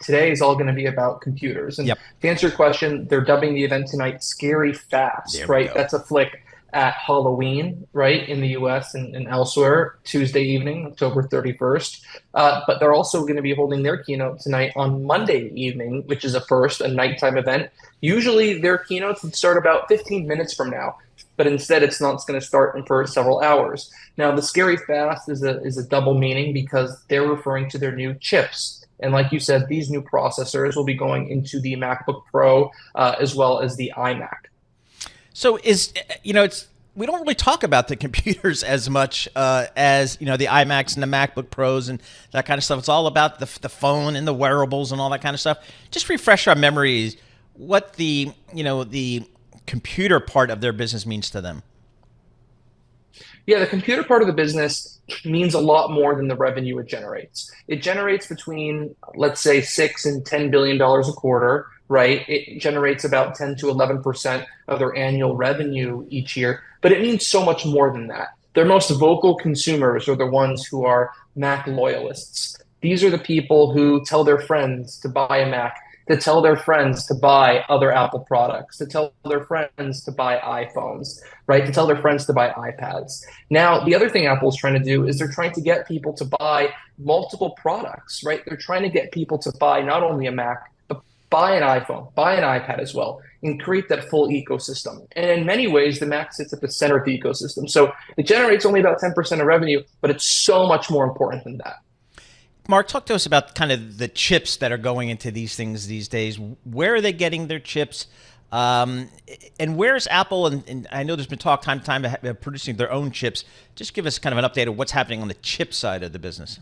today is all going to be about computers. And Yep. to answer your question, they're dubbing the event tonight Scary Fast, There we right? go. That's a flick at Halloween, right, in the US and elsewhere, Tuesday evening, October 31st. But they're also going to be holding their keynote tonight on Monday evening, which is a first, a nighttime event. Usually their keynotes would start about 15 minutes from now, but instead it's not going to start for several hours. Now, the Scary Fast is a double meaning because they're referring to their new chips. And like you said, these new processors will be going into the MacBook Pro as well as the iMac. So it's we don't really talk about the computers as much as the iMacs and the MacBook Pros and that kind of stuff. It's all about the phone and the wearables and all that kind of stuff. Just refresh our memories what the computer part of their business means to them. Yeah, the computer part of the business means a lot more than the revenue it generates. It generates between, let's say, $6 and $10 billion a quarter, right? It generates about 10 to 11% of their annual revenue each year, but it means so much more than that. Their most vocal consumers are the ones who are Mac loyalists. These are the people who tell their friends to buy a Mac, to tell their friends to buy other Apple products, to tell their friends to buy iPhones, right? To tell their friends to buy iPads. Now, the other thing Apple's trying to do is they're trying to get people to buy multiple products, right? They're trying to get people to buy not only a Mac, but buy an iPhone, buy an iPad as well, and create that full ecosystem. And in many ways, the Mac sits at the center of the ecosystem. So it generates only about 10% of revenue, but it's so much more important than that. Mark, talk to us about kind of the chips that are going into these things these days. Where are they getting their chips? And where's Apple? And I know there's been talk time to time about producing their own chips. Just give us kind of an update of what's happening on the chip side of the business.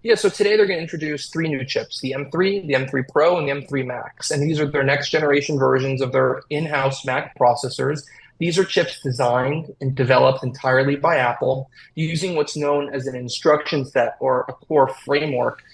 Yeah, so today they're going to introduce three new chips, the M3, the M3 Pro, and the M3 Max. And these are their next generation versions of their in-house Mac processors. These are chips designed and developed entirely by Apple using what's known as an instruction set or a core framework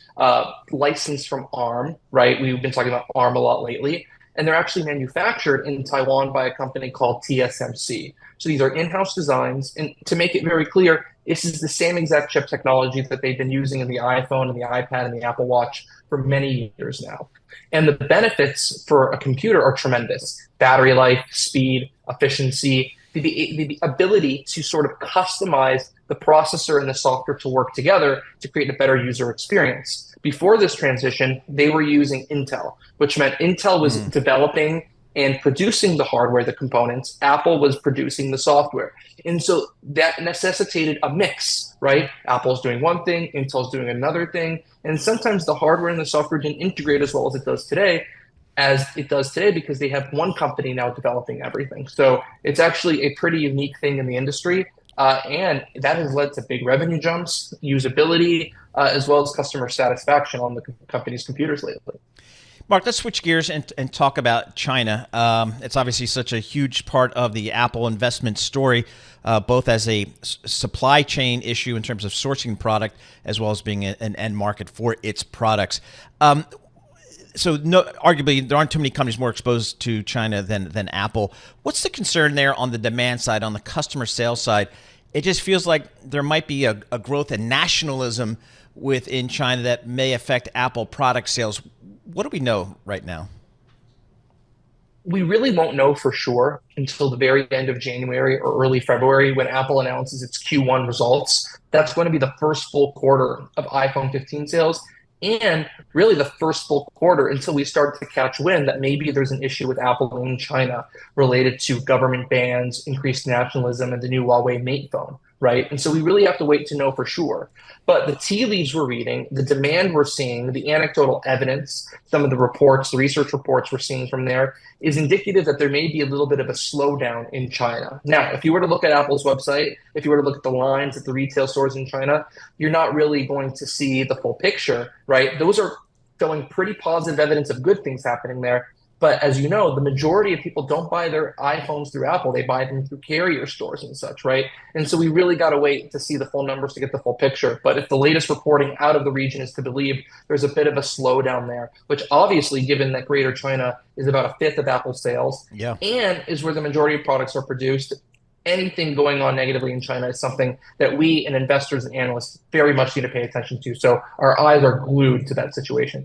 licensed from ARM, right? We've been talking about ARM a lot lately. And they're actually manufactured in Taiwan by a company called TSMC. So these are in-house designs. And to make it very clear, this is the same exact chip technology that they've been using in the iPhone and the iPad and the Apple Watch for many years now. And the benefits for a computer are tremendous. Battery life, speed, efficiency, the ability to sort of customize the processor and the software to work together to create a better user experience. Before this transition, they were using Intel, which meant Intel was developing and producing the hardware, the components. Apple was producing the software. And so that necessitated a mix, right? Apple's doing one thing, Intel's doing another thing. And sometimes the hardware and the software didn't integrate as well as it does today because they have one company now developing everything. So it's actually a pretty unique thing in the industry. And that has led to big revenue jumps, usability, as well as customer satisfaction on the company's computers lately. Mark, let's switch gears and talk about China. It's obviously such a huge part of the Apple investment story, both as a supply chain issue in terms of sourcing product, as well as being an end market for its products. So arguably, there aren't too many companies more exposed to China than Apple. What's the concern there on the demand side, on the customer sales side? It just feels like there might be a growth in nationalism within China that may affect Apple product sales. What do we know right now? We really won't know for sure until the very end of January or early February when Apple announces its Q1 results. That's going to be the first full quarter of iPhone 15 sales and really the first full quarter until we start to catch wind that maybe there's an issue with Apple in China related to government bans, increased nationalism, and the new Huawei Mate phone, right? And so we really have to wait to know for sure. But the tea leaves we're reading, the demand we're seeing, the anecdotal evidence, some of the reports, the research reports we're seeing from there is indicative that there may be a little bit of a slowdown in China. Now, if you were to look at Apple's website, if you were to look at the lines at the retail stores in China, you're not really going to see the full picture, right? Those are showing pretty positive evidence of good things happening there. But as you know, the majority of people don't buy their iPhones through Apple. They buy them through carrier stores and such, right? And so we really got to wait to see the full numbers to get the full picture. But if the latest reporting out of the region is to believe, there's a bit of a slowdown there, which obviously, given that Greater China is about a fifth of Apple's sales Yeah. and is where the majority of products are produced, anything going on negatively in China is something that we and investors and analysts very much need to pay attention to. So our eyes are glued to that situation.